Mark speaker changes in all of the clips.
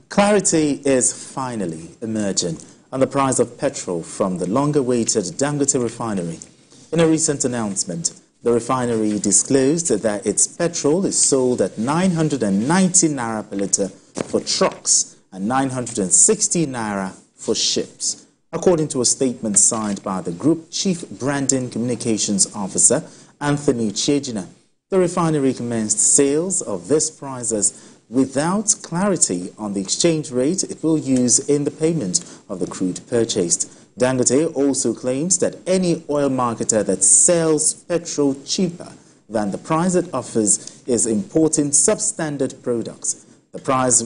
Speaker 1: Clarity is finally emerging on the price of petrol from the long-awaited Dangote Refinery. In a recent announcement, the refinery disclosed that its petrol is sold at 990 naira per litre for trucks and 960 naira for ships. According to a statement signed by the Group Chief Branding Communications Officer, Anthony Chiejina, the refinery commenced sales of these prices without clarity on the exchange rate it will use in the payment of the crude purchased. Dangote also claims that any oil marketer that sells petrol cheaper than the price it offers is importing substandard products. The price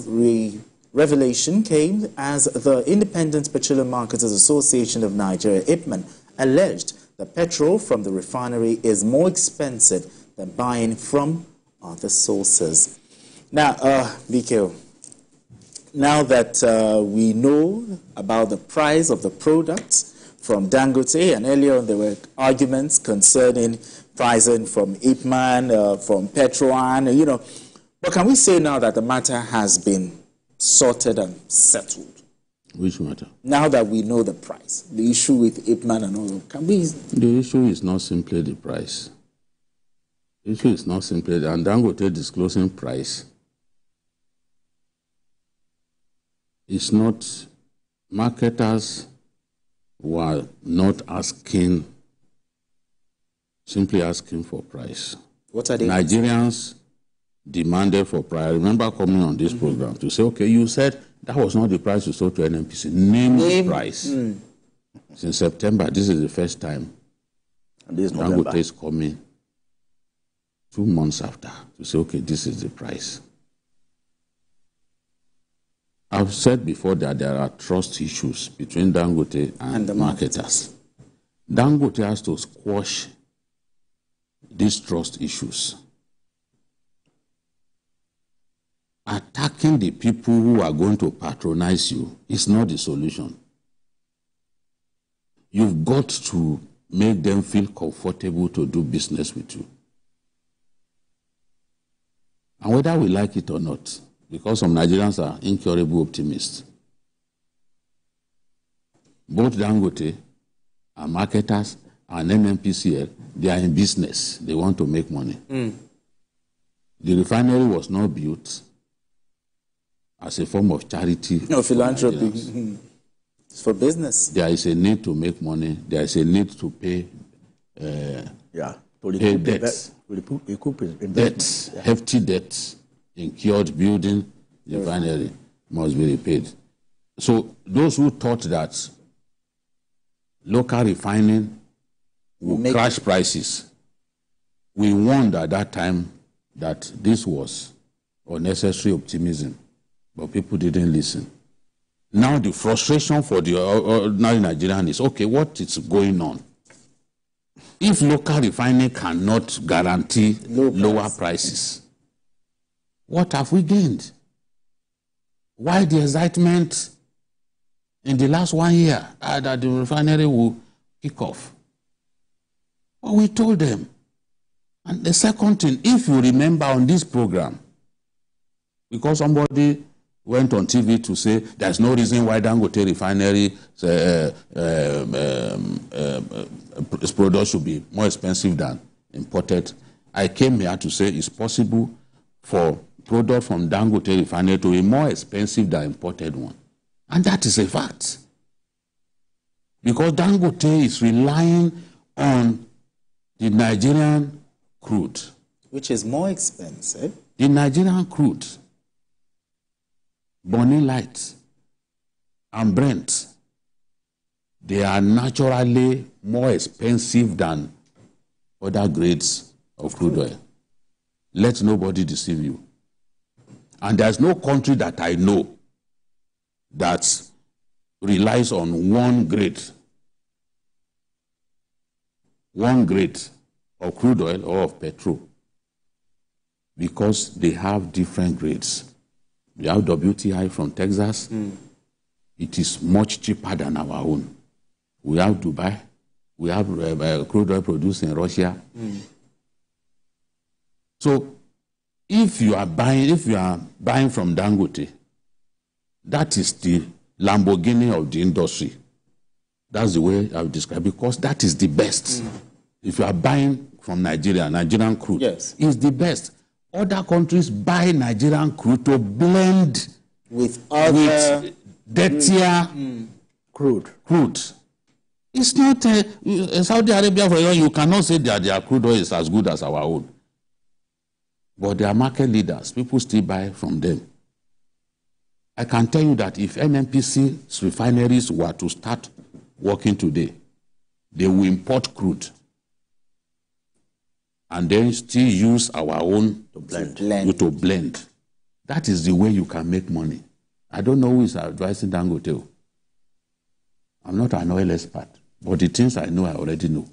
Speaker 1: revelation came as the Independent Petroleum Marketers Association of Nigeria, IPMAN, alleged that petrol from the refinery is more expensive than buying from other sources. Now, BKO, now that we know about the price of the products from Dangote, and earlier on there were arguments concerning pricing from IPMAN, from Petroleum, you know, but can we say now that the matter has been sorted and settled?
Speaker 2: Which matter?
Speaker 1: Now that we know the price, the issue with IPMAN and all, can we?
Speaker 2: The issue is not simply the price. The issue is not simply, and Dangote disclosing price. It's not, marketers were not asking, simply asking for price.
Speaker 1: What are they?
Speaker 2: Nigerians demanded for price. I remember coming on this program to say, okay, you said that was not the price you sold to NNPC. Name the price. Since September, this is the first time Dangote is coming 2 months after to say, okay, this is the price. I've said before that there are trust issues between Dangote and the marketers. Dangote has to squash these trust issues. Attacking the people who are going to patronize you is not the solution. You've got to make them feel comfortable to do business with you. And whether we like it or not, because some Nigerians are incurable optimists, both Dangote and marketers and NNPCL, they are in business. They want to make money. The refinery was not built as a form of charity. No,
Speaker 1: philanthropy. It's for business.
Speaker 2: There is a need to make money. There is a need to pay, pay debts. Debts, hefty debts incurred building the refinery must be repaid. So those who thought that local refining would crash prices, we warned at that time that this was unnecessary optimism, but people didn't listen. Now the frustration for the ordinary Nigerian is, okay, what is going on? If local refining cannot guarantee lower prices, what have we gained? Why the excitement in the last 1 year that the refinery will kick off? Well, we told them. And the second thing, if you remember on this program, because somebody went on TV to say there's no reason why Dangote Refinery its product should be more expensive than imported. I came here to say it's possible for product from Dangote Refinery to be more expensive than imported one. And that is a fact. Because Dangote is relying on the Nigerian crude.
Speaker 1: Which is more expensive?
Speaker 2: The Nigerian crude, Bonny Light and Brent, they are naturally more expensive than other grades of crude oil. Let nobody deceive you. And there's no country that I know that relies on one grade of crude oil or of petrol, because they have different grades. We have WTI from Texas. It is much cheaper than our own. We have Dubai. We have crude oil produced in Russia. So if you are buying from Dangote, that is the Lamborghini of the industry. That's the way I would describe it, because that is the best. If you are buying from Nigeria, Nigerian crude,
Speaker 1: yes,
Speaker 2: is the best. Other countries buy Nigerian crude to blend
Speaker 1: with other
Speaker 2: dirtier
Speaker 1: crude.
Speaker 2: It's not Saudi Arabia, for you cannot say that their crude oil is as good as our own. But they are market leaders. People still buy from them. I can tell you that if NNPC's refineries were to start working today, they will import crude and then still use our own to blend. That is the way you can make money. I don't know who is advising Dangote. I'm not an oil expert, but the things I know, I already know.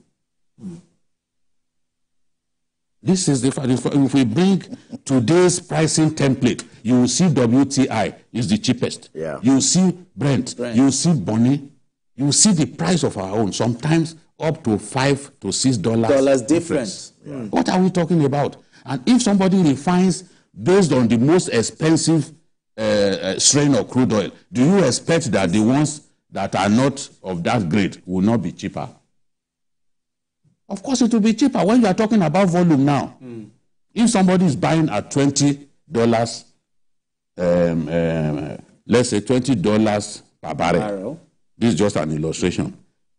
Speaker 2: This is the fact. If we bring today's pricing template, you will see WTI is the cheapest.
Speaker 1: Yeah.
Speaker 2: You will see Brent. You will see Bonny. You will see the price of our own, sometimes up to $5 to $6
Speaker 1: difference.
Speaker 2: Yeah. What are we talking about? And if somebody refines based on the most expensive strain of crude oil, do you expect that the ones that are not of that grade will not be cheaper? Of course, it will be cheaper when you are talking about volume now. If somebody is buying at $20, let's say $20 per barrel. This is just an illustration.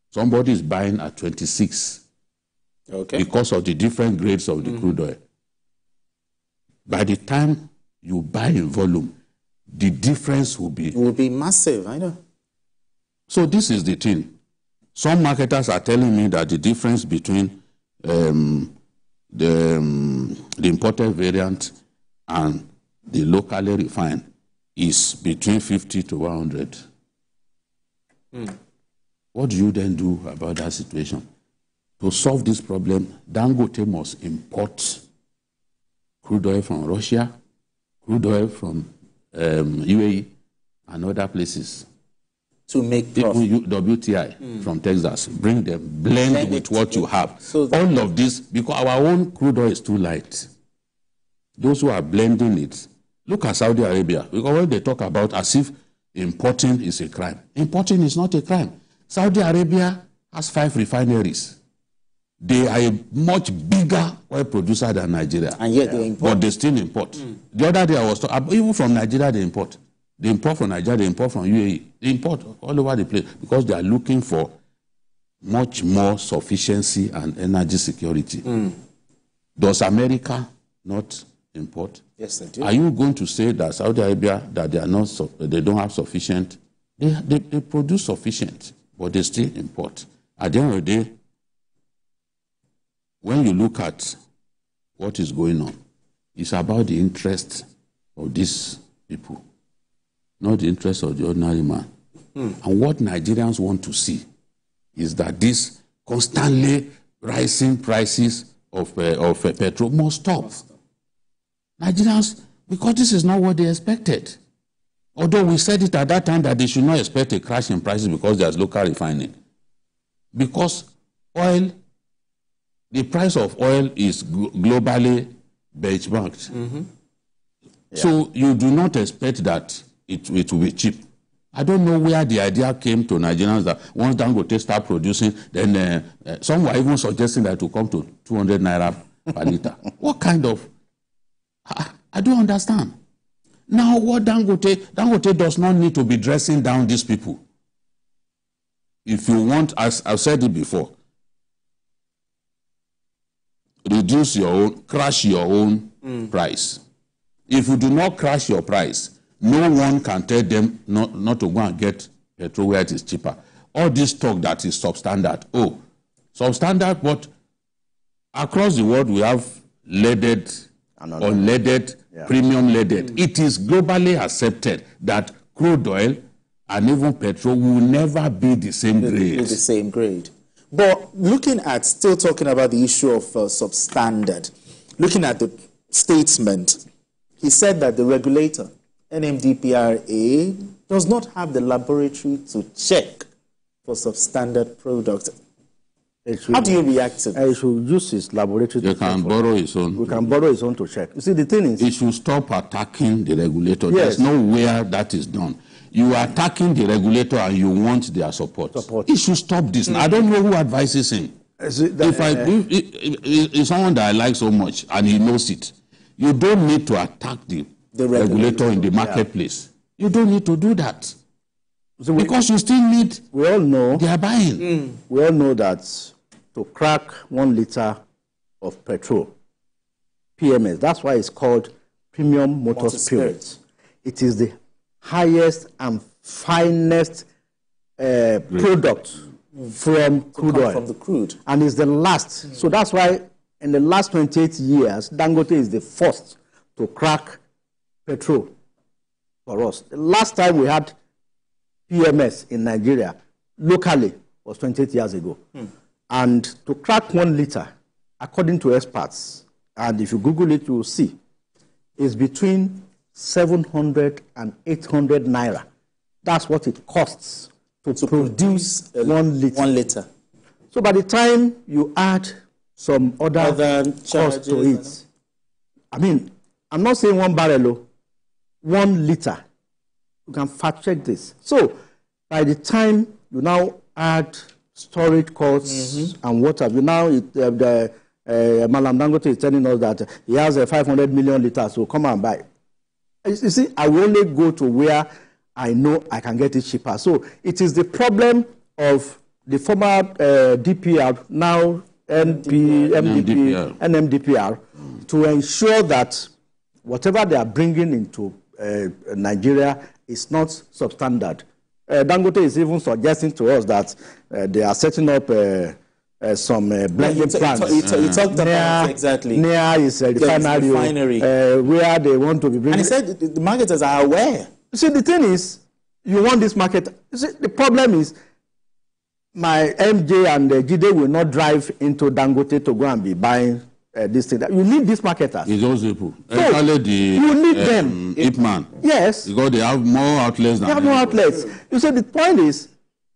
Speaker 2: Somebody is buying at 26 because of the different grades of the crude oil. By the time you buy in volume, the difference will be
Speaker 1: massive, I know.
Speaker 2: So this is the thing. Some marketers are telling me that the difference between the imported variant and the locally refined is between 50 to 100. What do you then do about that situation? To solve this problem, Dangote must import crude oil from Russia, crude oil from UAE, and other places.
Speaker 1: To make profit.
Speaker 2: WTI from Texas, bring them, blend with what you have. So all of this, because our own crude oil is too light. Those who are blending it, look at Saudi Arabia, because when they talk about as if importing is a crime. Importing is not a crime. Saudi Arabia has 5 refineries. They are a much bigger oil producer than Nigeria.
Speaker 1: And yet they import.
Speaker 2: But they still import. The other day I was talking, even from Nigeria they import. They import from Nigeria, they import from UAE. They import all over the place because they are looking for much more sufficiency and energy security. Does America not import?
Speaker 1: Yes, they do.
Speaker 2: Are you going to say that Saudi Arabia, that they don't have sufficient? They produce sufficient, but they still import. At the end of the day, when you look at what is going on, it's about the interest of these people, not the interest of the ordinary man. And what Nigerians want to see is that this constantly rising prices of petrol must stop. Nigerians, because this is not what they expected. Although we said it at that time that they should not expect a crash in prices because there's local refining. Because oil, the price of oil is globally benchmarked. So you do not expect that it will be cheap. I don't know where the idea came to Nigerians that once Dangote start producing, then some were even suggesting that it will come to 200 naira per litre. What kind of... I don't understand. Now, what Dangote does not need to be dressing down these people. If you want, as I've said it before, reduce your own, crash your own price. If you do not crash your price, no one can tell them not to go and get petrol where it is cheaper. All this talk that is substandard. Oh, substandard, but across the world we have leaded, unleaded, premium leaded. It is globally accepted that crude oil and even petrol will never be the same grade.
Speaker 1: The same grade. But looking at, still talking about the issue of substandard, looking at the statement, he said that the regulator, NMDPRA, does not have the laboratory to check for substandard products. How do you react to that?
Speaker 3: It should use his laboratory
Speaker 2: to can borrow his own.
Speaker 3: We can borrow his own to check. You see, the thing is...
Speaker 2: It should stop attacking the regulator. Yes. There's nowhere that is done. you are attacking the regulator and you want their support. He should stop this. I don't know who advises him. If someone that I like so much and he knows it, you don't need to attack the regulator in the marketplace. You don't need to do that. So because you still need,
Speaker 3: we all know
Speaker 2: they are buying.
Speaker 3: We all know that to crack 1 liter of petrol, PMS, that's why it's called premium motor spirit. It is the highest and finest product from crude oil.
Speaker 1: From the crude.
Speaker 3: And it's the last. So that's why in the last 28 years, Dangote is the first to crack petrol for us. The last time we had PMS in Nigeria, locally, was 28 years ago. And to crack 1 liter, according to experts, and if you Google it, you will see, is between 700 and 800 naira. That's what it costs to produce 1 liter.
Speaker 1: 1 liter.
Speaker 3: So by the time you add some other cost to it, I mean, I'm not saying 1 barrel, 1 liter. You can fact check this. So by the time you now add storage costs and what have you, now Malam Dangote is telling us that he has 500 million liters, so come and buy. You see, I will only go to where I know I can get it cheaper. So it is the problem of the former DPR, now NMDPR, to ensure that whatever they are bringing into Nigeria is not substandard. Dangote is even suggesting to us that they are setting up some blending plants.
Speaker 1: You talked about exactly.
Speaker 3: Near is a refinery. Where they want to be bringing.
Speaker 1: And he said the marketers are aware.
Speaker 3: You see, the thing is, you want this market. You see, the problem is, my MJ and Jide will not drive into Dangote to go and be buying this thing. You need these marketers.
Speaker 2: It's those people.
Speaker 3: So, you need them.
Speaker 2: IPMAN.
Speaker 3: Yes.
Speaker 2: Because they have more outlets than
Speaker 3: they have more outlets. You see, the point is,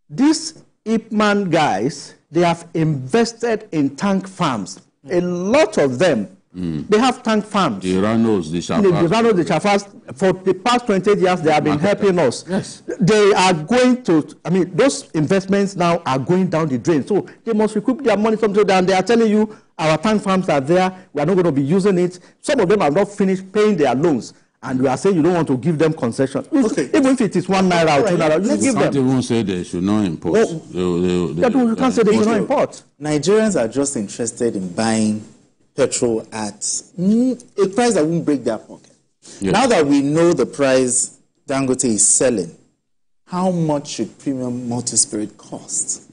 Speaker 3: these IPMAN guys, they have invested in tank farms. A lot of them, they have tank farms.
Speaker 2: The Ranos, the Shafas.
Speaker 3: The Ranos, the Shafas, for the past 28 years, they have been helping us.
Speaker 2: Yes.
Speaker 3: They are going to, I mean, those investments now are going down the drain. So they must recoup their money from there, and they are telling you, our tank farms are there, we are not going to be using it. Some of them have not finished paying their loans. And we are saying you don't want to give them concessions. Okay. Even if it is 1 naira or 2 naira, you give them.
Speaker 2: You can't even say they should not import.
Speaker 3: You can't say they should not import.
Speaker 1: Nigerians are just interested in buying petrol at a price that won't break their pocket. Yes. Now that we know the price Dangote is selling, how much should premium motor spirit cost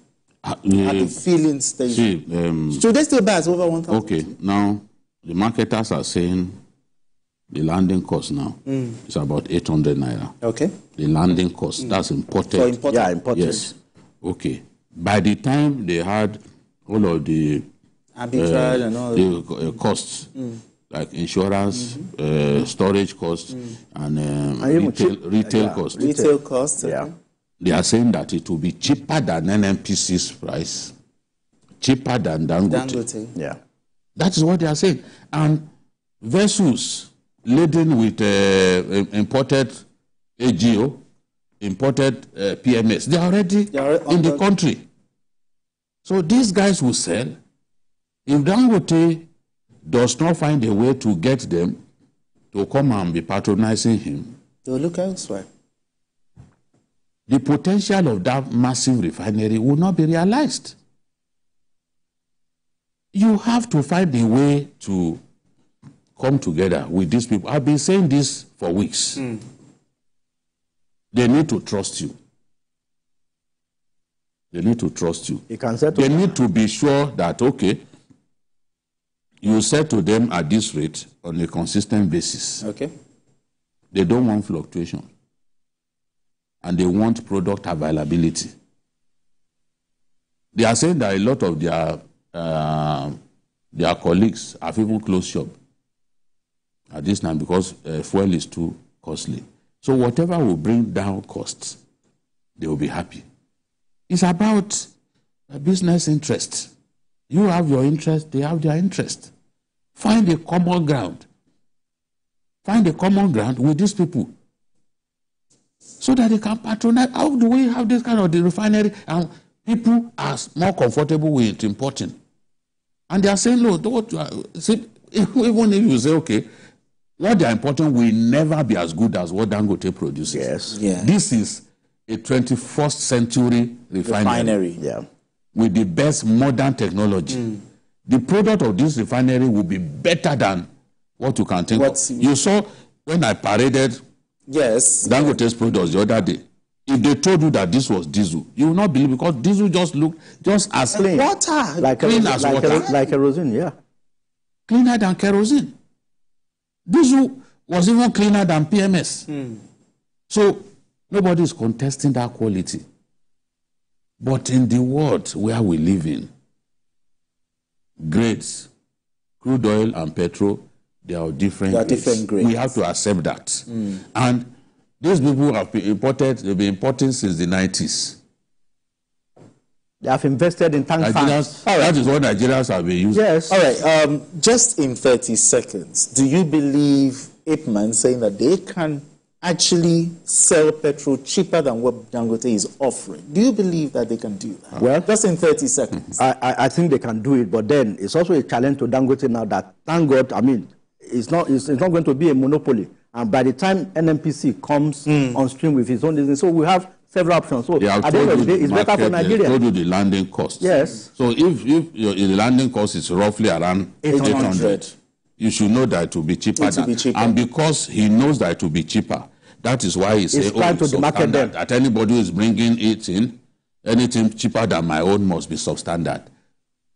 Speaker 1: at the filling station? Should they still buy at over 1,000?
Speaker 2: Okay, now the marketers are saying the landing cost now is about 800 naira.
Speaker 1: Okay.
Speaker 2: The landing cost, that's imported.
Speaker 1: For imported.
Speaker 3: Yeah, imported.
Speaker 2: Yes. Okay. By the time they had all of the
Speaker 1: arbitrage and all
Speaker 2: the costs, like insurance, storage costs, and retail costs.
Speaker 1: Retail costs.
Speaker 3: Yeah.
Speaker 2: They are saying that it will be cheaper than NNPC's price, cheaper than Dangote.
Speaker 3: Yeah.
Speaker 2: That is what they are saying. And vessels laden with imported AGO, imported PMS, they are already in the country. So these guys will sell. If Dangote does not find a way to get them to come and be patronizing him,
Speaker 1: they'll look elsewhere.
Speaker 2: The potential of that massive refinery will not be realized. You have to find a way to come together with these people. I've been saying this for weeks. They need to trust you. They need to trust you. They need to be sure that, okay, you set to them at this rate on a consistent basis.
Speaker 1: Okay.
Speaker 2: They don't want fluctuation. And they want product availability. They are saying that a lot of their colleagues have even closed shop at this time because fuel is too costly. So whatever will bring down costs, they will be happy. It's about a business interest. You have your interest, they have their interest. Find a common ground. Find a common ground with these people. so that they can patronize. How do we have this kind of the refinery? And people are more comfortable with importing. And they are saying, look, see, even if you say, okay, what they are importing will never be as good as what Dangote produces.
Speaker 3: Yes.
Speaker 1: Yeah.
Speaker 2: This is a 21st century refinery.
Speaker 3: Yeah.
Speaker 2: With the best modern technology. The product of this refinery will be better than what you can think of. You saw when I paraded Dangote's products the other day. If they told you that this was diesel, you will not believe, because diesel just looked just as
Speaker 3: clean.
Speaker 2: Water.
Speaker 3: Like
Speaker 2: clean as water.
Speaker 3: Like kerosene, yeah.
Speaker 2: Cleaner than kerosene. Diesel was even cleaner than PMS. So nobody is contesting that quality. But in the world where we live in, grades, crude oil and petrol, they are different grades. We have to accept that. And these people have been imported, they've been importing since the 90s.
Speaker 3: They have invested in tank farms.
Speaker 2: That is what Nigerians have been using.
Speaker 3: Yes.
Speaker 1: All right, just in 30 seconds, do you believe IPMAN saying that they can actually sell petrol cheaper than what Dangote is offering? Do you believe that they can do that?
Speaker 3: Well,
Speaker 1: just in 30 seconds.
Speaker 3: I think they can do it, but then it's also a challenge to Dangote now that, thank God, I mean, it's not going to be a monopoly. And by the time NNPC comes on stream with his own business, so we have several options. So at the end of the day, it's better for Nigeria.
Speaker 2: They told you the landing cost.
Speaker 3: Yes.
Speaker 2: So if the landing cost is roughly around 800, you should know that it will be cheaper. And because he knows that it will be cheaper, that is why he says,
Speaker 3: trying to market them.
Speaker 2: That anybody who is bringing it in, anything cheaper than my own must be substandard.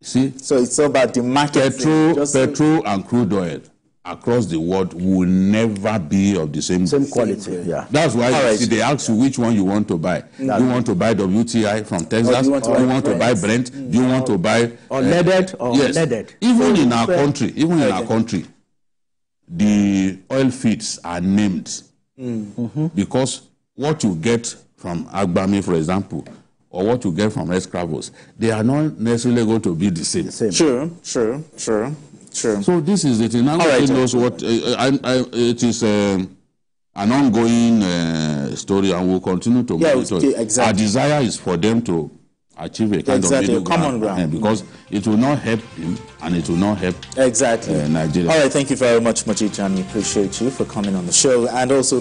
Speaker 2: See?
Speaker 1: So it's all about the market.
Speaker 2: Petrol and crude oil across the world will never be of the same
Speaker 3: quality. Yeah.
Speaker 2: That's why they ask you which one you want to buy. Do you want to buy WTI from Texas? Do you want to buy Brent? Do you want to buy
Speaker 3: unleaded or unleaded?
Speaker 2: Even in our country, the oil feeds are named because what you get from Agbami, for example, or what you get from Escravos, they are not necessarily going to be the same.
Speaker 1: True.
Speaker 2: So this is it. Now knows what it is an ongoing story, and we'll continue to monitor. Exactly. Our desire is for them to achieve a kind of middle
Speaker 1: common ground,
Speaker 2: because it will not help him and it will not help Nigeria.
Speaker 1: All right, thank you very much, Chiejina. We appreciate you for coming on the show, and also